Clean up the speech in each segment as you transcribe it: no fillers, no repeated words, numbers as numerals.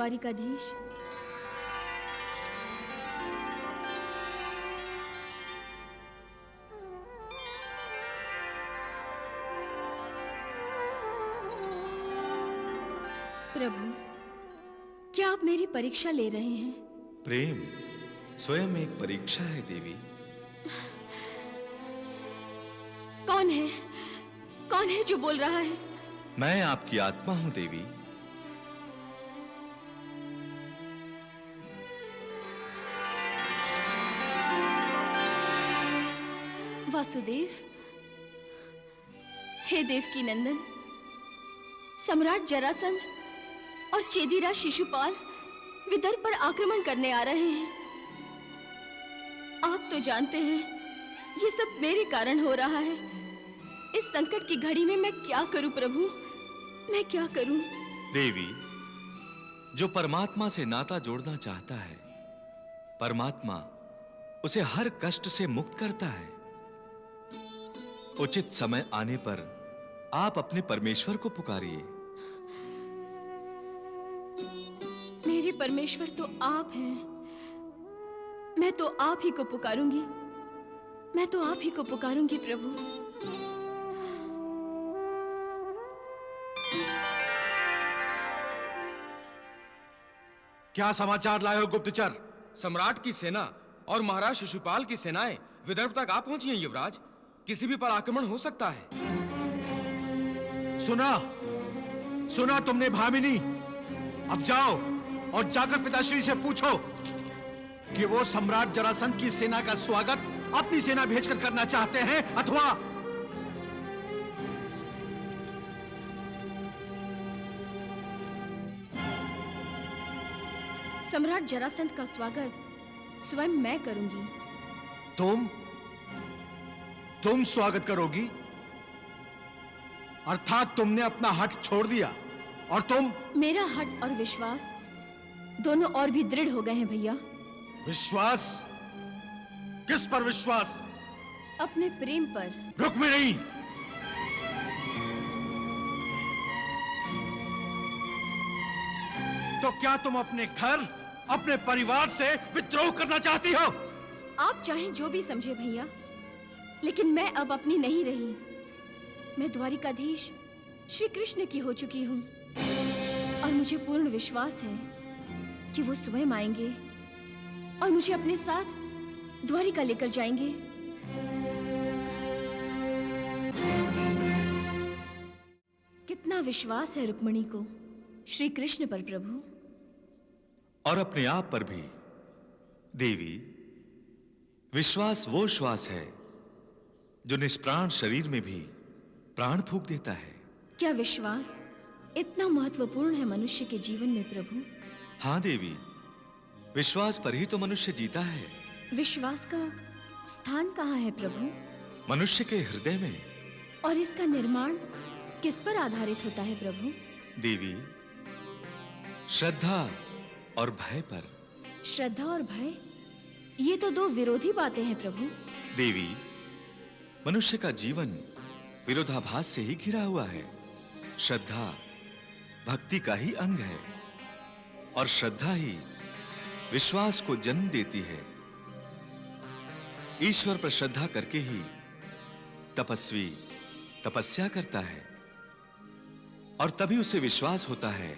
द्वारिकाधीश। प्रभु, क्या आप मेरी परीक्षा ले रहे हैं? प्रेम स्वयं एक परीक्षा है देवी। कौन है? कौन है जो बोल रहा है? मैं आपकी आत्मा हूं देवी। वासुदेव, हे देवकी नंदन, सम्राट जरासंध और चेदीराज शिशुपाल विदर्भ पर आक्रमण करने आ रहे हैं। आप तो जानते हैं ये सब मेरे कारण हो रहा है। इस संकट की घड़ी में मैं क्या करूं प्रभु, मैं क्या करूं? देवी, जो परमात्मा से नाता जोड़ना चाहता है, परमात्मा उसे हर कष्ट से मुक्त करता है। उचित समय आने पर आप अपने परमेश्वर को पुकारिए। मेरे परमेश्वर तो आप हैं। मैं तो आप ही को पुकारूंगी, मैं तो आप ही को पुकारूंगी प्रभु। क्या समाचार लाए हो गुप्तचर? सम्राट की सेना और महाराज शिशुपाल की सेनाएं विदर्भ तक आ पहुंची हैं युवराज। किसी भी पर आक्रमण हो सकता है। सुना तुमने भामिनी? अब जाओ और जाकर पिताश्री से पूछो कि वो सम्राट जरासंध की सेना का स्वागत अपनी सेना भेजकर करना चाहते हैं अथवा सम्राट जरासंध का स्वागत स्वयं मैं करूंगी। तुम स्वागत करोगी? अर्थात तुमने अपना हठ छोड़ दिया और तुम? मेरा हठ और विश्वास दोनों और भी दृढ़ हो गए हैं भैया। विश्वास? किस पर विश्वास? अपने प्रेम पर। रुक्मिणी, तो क्या तुम अपने घर, अपने परिवार से विद्रोह करना चाहती हो? आप चाहें जो भी समझे भैया, लेकिन मैं अब अपनी नहीं रही। मैं द्वारिकाधीश श्री कृष्ण की हो चुकी हूँ और मुझे पूर्ण विश्वास है कि वो स्वयं आएंगे और मुझे अपने साथ द्वारिका लेकर जाएंगे। कितना विश्वास है रुक्मिणी को श्री कृष्ण पर प्रभु, और अपने आप पर भी। देवी, विश्वास वो श्वास है जो निष्प्राण शरीर में भी प्राण फूंक देता है। क्या विश्वास इतना महत्वपूर्ण है मनुष्य के जीवन में प्रभु? हाँ देवी, विश्वास पर ही तो मनुष्य जीता है। विश्वास का स्थान कहाँ है प्रभु? मनुष्य के हृदय में। और इसका निर्माण किस पर आधारित होता है प्रभु? देवी, श्रद्धा और भय पर। श्रद्धा और भय, ये तो दो विरोधी बातें हैं प्रभु। देवी, मनुष्य का जीवन विरोधाभास से ही घिरा हुआ है। श्रद्धा भक्ति का ही अंग है और श्रद्धा ही विश्वास को जन्म देती है। ईश्वर पर श्रद्धा करके ही तपस्वी तपस्या करता है और तभी उसे विश्वास होता है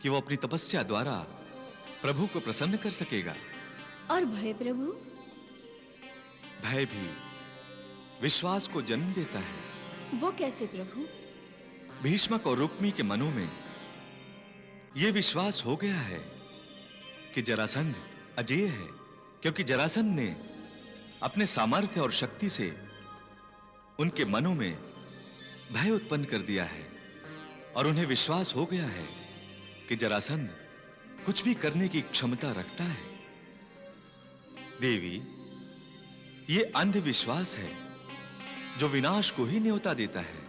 कि वो अपनी तपस्या द्वारा प्रभु को प्रसन्न कर सकेगा। और भय प्रभु? भय भी विश्वास को जन्म देता है। वो कैसे प्रभु? भीष्मक और रुक्मी के मनों में यह विश्वास हो गया है कि जरासंध अजेय है, क्योंकि जरासंध ने अपने सामर्थ्य और शक्ति से उनके मनों में भय उत्पन्न कर दिया है और उन्हें विश्वास हो गया है कि जरासंध कुछ भी करने की क्षमता रखता है। देवी, ये अंधविश्वास है जो विनाश को ही न्योता देता है।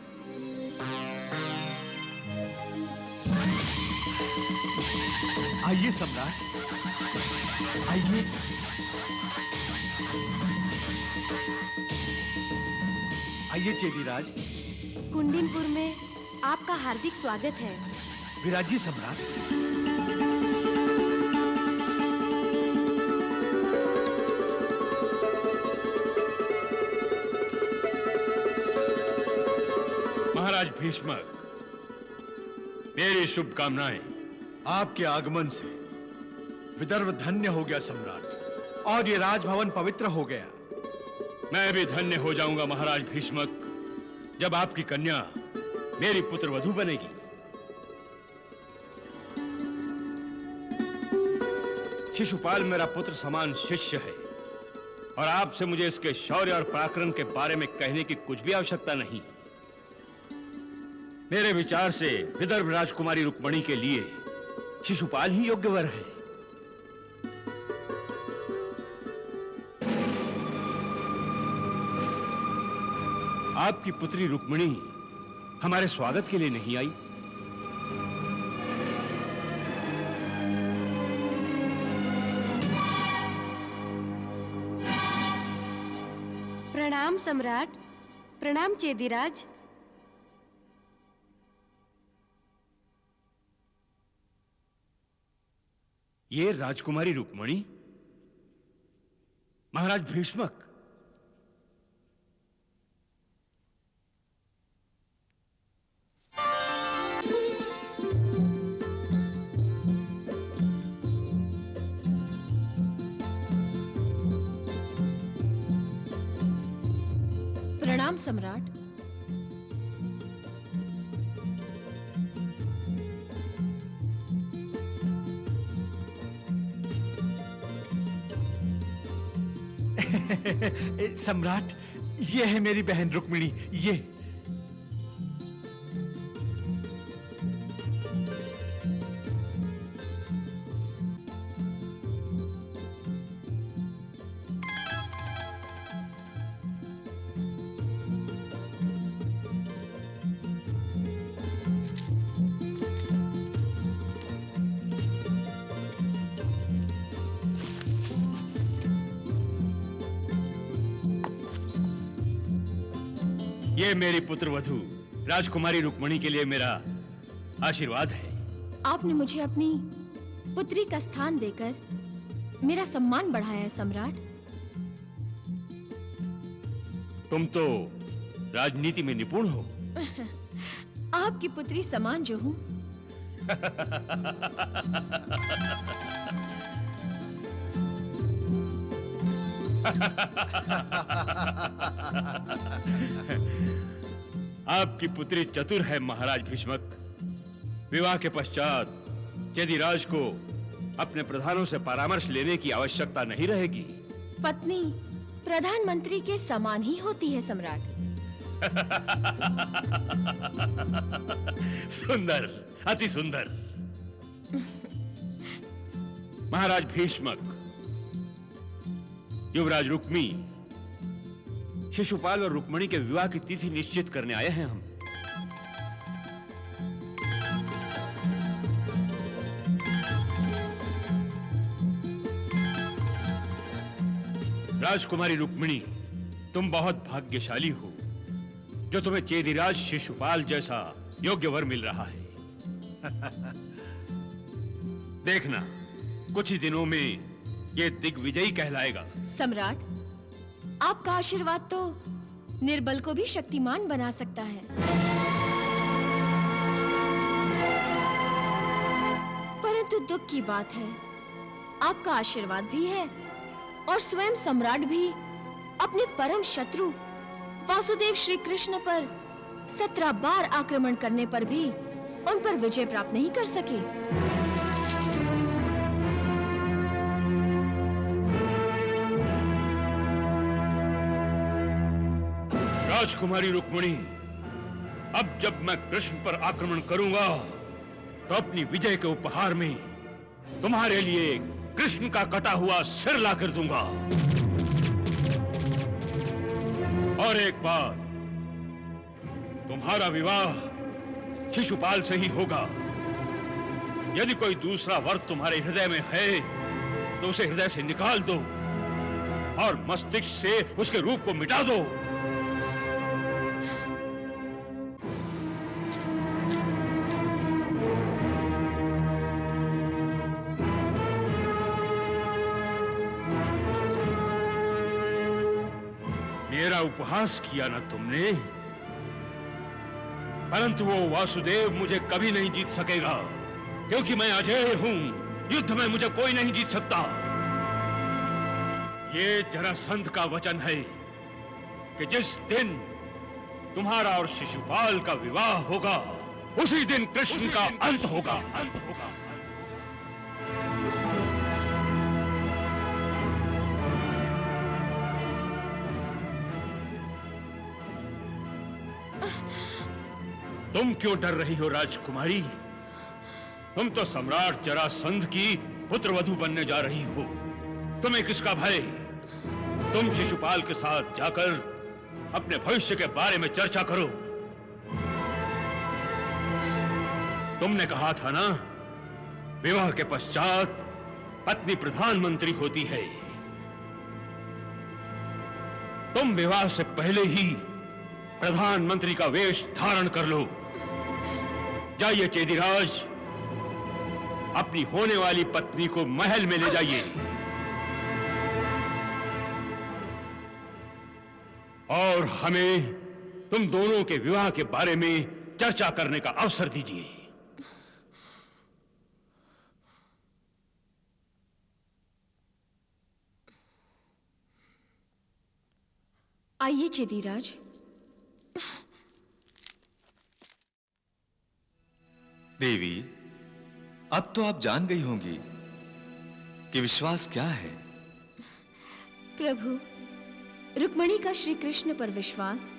आइए सम्राट, आइए। आइए चेदीराज। कुंडिनपुर में आपका हार्दिक स्वागत है। विराजिए सम्राट। महाराज भीष्मक, मेरी शुभकामनाएं। आपके आगमन से विदर्भ धन्य हो गया सम्राट, और ये राजभवन पवित्र हो गया। मैं भी धन्य हो जाऊंगा महाराज भीष्मक, जब आपकी कन्या मेरी पुत्र वधू बनेगी। शिशुपाल मेरा पुत्र समान शिष्य है, और आपसे मुझे इसके शौर्य और पराक्रम के बारे में कहने की कुछ भी आवश्यकता नहीं। मेरे विचार से विदर्भ राजकुमारी रुक्मणी के लिए शिशुपाल ही योग्य वर है। आपकी पुत्री रुक्मणी हमारे स्वागत के लिए नहीं आई। प्रणाम सम्राट। प्रणाम चेदिराज। ये राजकुमारी रुक्मणी, महाराज भीष्मक। प्रणाम सम्राट। सम्राट, ये है मेरी बहन रुक्मिणी। ये ये मेरी पुत्र वधू राजकुमारी रुक्मणी के लिए मेरा आशीर्वाद है। आपने मुझे अपनी पुत्री का स्थान देकर मेरा सम्मान बढ़ाया है सम्राट। तुम तो राजनीति में निपुण हो। आपकी पुत्री समान जो हूं। आपकी पुत्री चतुर है महाराज भीष्मक। विवाह के पश्चात चेदिराज को अपने प्रधानों से परामर्श लेने की आवश्यकता नहीं रहेगी। पत्नी प्रधानमंत्री के समान ही होती है सम्राट। सुंदर, अति सुंदर। महाराज भीष्मक, युवराज रुक्मी, शिशुपाल और रुक्मणी के विवाह की तिथि निश्चित करने आए हैं हम। राजकुमारी रुक्मिणी, तुम बहुत भाग्यशाली हो जो तुम्हें चेदिराज शिशुपाल जैसा योग्य वर मिल रहा है। देखना, कुछ ही दिनों में ये दिग्विजयी कहलाएगा। सम्राट, आपका आशीर्वाद तो निर्बल को भी शक्तिमान बना सकता है। परंतु दुख की बात है, आपका आशीर्वाद भी है और स्वयं सम्राट भी अपने परम शत्रु वासुदेव श्री कृष्ण पर 17 बार आक्रमण करने पर भी उन पर विजय प्राप्त नहीं कर सके। राजकुमारी रुक्मणी, अब जब मैं कृष्ण पर आक्रमण करूंगा तो अपनी विजय के उपहार में तुम्हारे लिए कृष्ण का कटा हुआ सिर ला कर दूंगा। और एक बात, तुम्हारा विवाह शिशुपाल से ही होगा। यदि कोई दूसरा वर तुम्हारे हृदय में है तो उसे हृदय से निकाल दो और मस्तिष्क से उसके रूप को मिटा दो। मेरा उपहास किया ना तुमने, परंतु वो वासुदेव मुझे कभी नहीं जीत सकेगा, क्योंकि मैं अजेय हूं। युद्ध में मुझे कोई नहीं जीत सकता। ये जरासंध का वचन है कि जिस दिन तुम्हारा और शिशुपाल का विवाह होगा, उसी दिन कृष्ण का अंत होगा। तुम क्यों डर रही हो राजकुमारी? तुम तो सम्राट जरासंध की पुत्रवधू बनने जा रही हो। तुम्हें किसका भय? तुम शिशुपाल के साथ जाकर अपने भविष्य के बारे में चर्चा करो। तुमने कहा था ना, विवाह के पश्चात पत्नी प्रधानमंत्री होती है। तुम विवाह से पहले ही प्रधानमंत्री का वेश धारण कर लो। जाइए चेदीराज, अपनी होने वाली पत्नी को महल में ले जाइए और हमें तुम दोनों के विवाह के बारे में चर्चा करने का अवसर दीजिए। आइए चेदीराज। देवी, अब तो आप जान गई होंगी कि विश्वास क्या है। प्रभु, रुक्मिणी का श्री कृष्ण पर विश्वास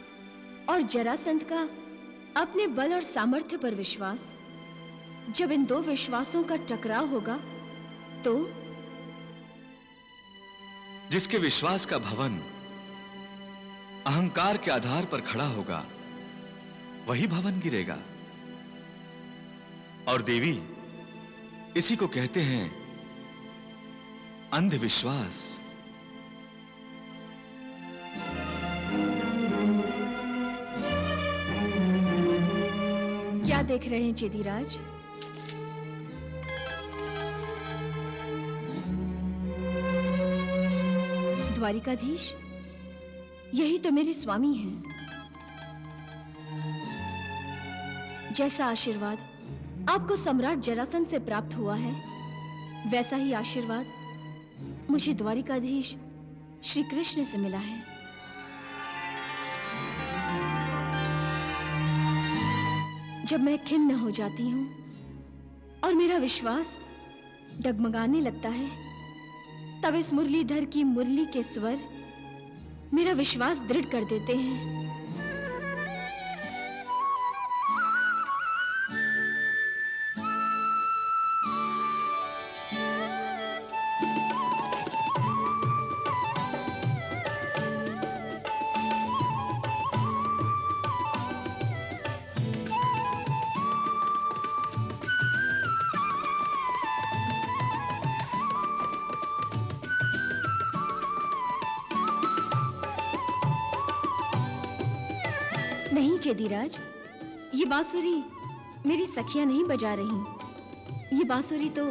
और जरासंध का अपने बल और सामर्थ्य पर विश्वास, जब इन दो विश्वासों का टकराव होगा तो जिसके विश्वास का भवन अहंकार के आधार पर खड़ा होगा, वही भवन गिरेगा। और देवी, इसी को कहते हैं अंधविश्वास। क्या देख रहे हैं चेदीराज? द्वारिकाधीश, यही तो मेरे स्वामी हैं। जैसा आशीर्वाद आपको सम्राट जरासंध से प्राप्त हुआ है, वैसा ही आशीर्वाद मुझे द्वारिकाधीश श्री कृष्ण से मिला है। जब मैं खिन्न हो जाती हूं और मेरा विश्वास डगमगाने लगता है, तब इस मुरलीधर की मुरली के स्वर मेरा विश्वास दृढ़ कर देते हैं। नहीं चेदीराज, ये बांसुरी मेरी सखियां नहीं बजा रही। ये बांसुरी तो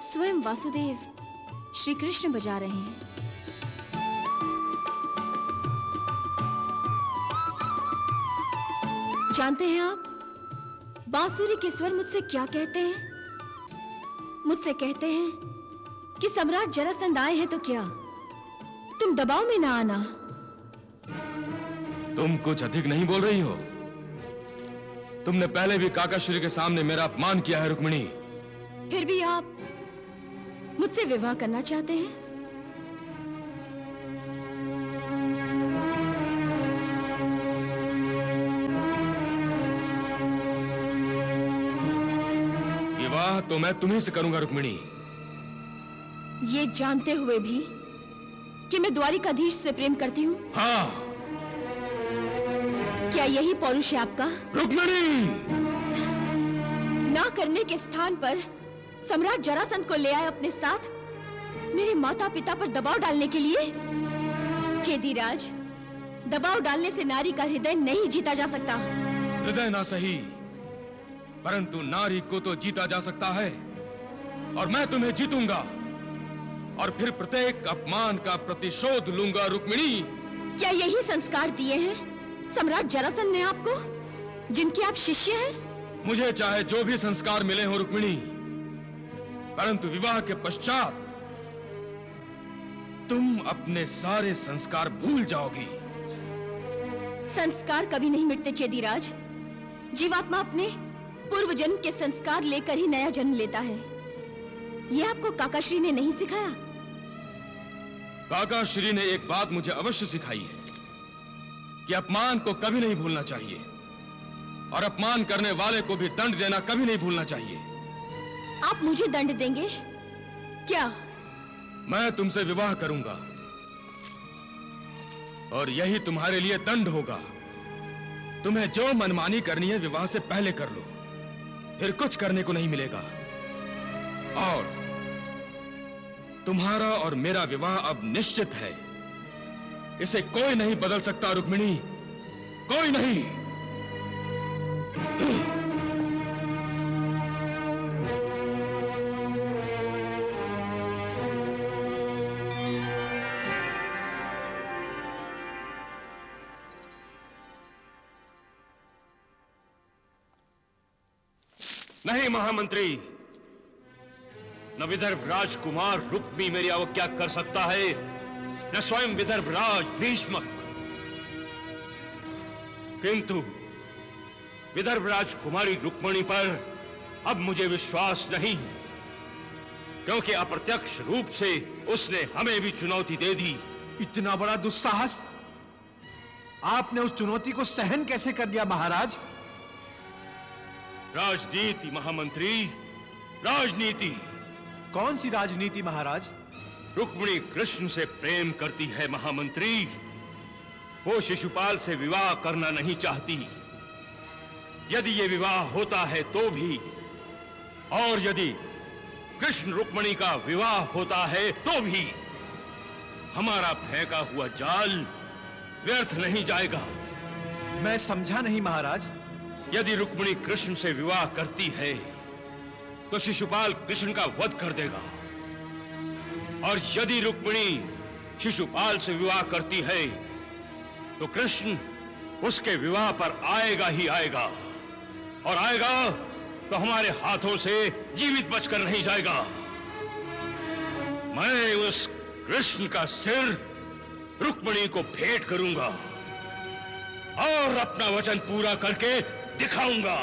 स्वयं वासुदेव श्री कृष्ण बजा रहे हैं। जानते हैं आप, बांसुरी के स्वर मुझसे क्या कहते हैं? मुझसे कहते हैं कि सम्राट जरासंध आए हैं तो क्या, तुम दबाव में ना आना। तुम कुछ अधिक नहीं बोल रही हो? तुमने पहले भी काकाश्री के सामने मेरा अपमान किया है रुक्मिणी। फिर भी आप मुझसे विवाह करना चाहते हैं? विवाह तो मैं तुम्ही से करूंगा रुक्मिणी। ये जानते हुए भी कि मैं द्वारिकाधीश से प्रेम करती हूँ? हाँ। क्या यही पौरुष है आपका? रुक्मिणी! ना करने के स्थान पर सम्राट जरासंध को ले आए अपने साथ, मेरे माता पिता पर दबाव डालने के लिए। चेदीराज, दबाव डालने से नारी का हृदय नहीं जीता जा सकता। हृदय ना सही, परंतु नारी को तो जीता जा सकता है, और मैं तुम्हें जीतूंगा और फिर प्रत्येक अपमान का प्रतिशोध लूंगा रुक्मिणी। क्या यही संस्कार दिए हैं सम्राट जरासंध ने आपको? जिनके आप शिष्य हैं? मुझे चाहे जो भी संस्कार मिले हो रुक्मिणी, परंतु विवाह के पश्चात तुम अपने सारे संस्कार भूल जाओगी। संस्कार कभी नहीं मिटते चेदीराज। जीवात्मा अपने पूर्व जन्म के संस्कार लेकर ही नया जन्म लेता है। यह आपको काकाश्री ने नहीं सिखाया? काकाश्री ने एक बात मुझे अवश्य सिखाई है कि अपमान को कभी नहीं भूलना चाहिए और अपमान करने वाले को भी दंड देना कभी नहीं भूलना चाहिए। आप मुझे दंड देंगे क्या? मैं तुमसे विवाह करूंगा और यही तुम्हारे लिए दंड होगा। तुम्हें जो मनमानी करनी है विवाह से पहले कर लो, फिर कुछ करने को नहीं मिलेगा। और तुम्हारा और मेरा विवाह अब निश्चित है। इसे कोई नहीं बदल सकता रुक्मिणी, कोई नहीं। नहीं महामंत्री, न विदर्भ राजकुमार रुक्मी मेरी अवज्ञा कर सकता है, न स्वयं विदर्भ राज भीष्मक। किंतु विदर्भ राजकुमारी रुक्मिणी पर अब मुझे विश्वास नहीं, क्योंकि अप्रत्यक्ष रूप से उसने हमें भी चुनौती दे दी। इतना बड़ा दुस्साहस आपने उस चुनौती को सहन कैसे कर दिया महाराज? राजनीति महामंत्री, राजनीति। कौन सी राजनीति महाराज? रुक्मिणी कृष्ण से प्रेम करती है महामंत्री। वो शिशुपाल से विवाह करना नहीं चाहती। यदि ये विवाह होता है तो भी, और यदि कृष्ण रुक्मिणी का विवाह होता है तो भी, हमारा फेंका हुआ जाल व्यर्थ नहीं जाएगा। मैं समझा नहीं महाराज। यदि रुक्मिणी कृष्ण से विवाह करती है तो शिशुपाल कृष्ण का वध कर देगा, और यदि रुक्मिणी शिशुपाल से विवाह करती है तो कृष्ण उसके विवाह पर आएगा ही आएगा, और आएगा तो हमारे हाथों से जीवित बचकर नहीं जाएगा। मैं उस कृष्ण का सिर रुक्मिणी को भेंट करूंगा और अपना वचन पूरा करके दिखाऊंगा।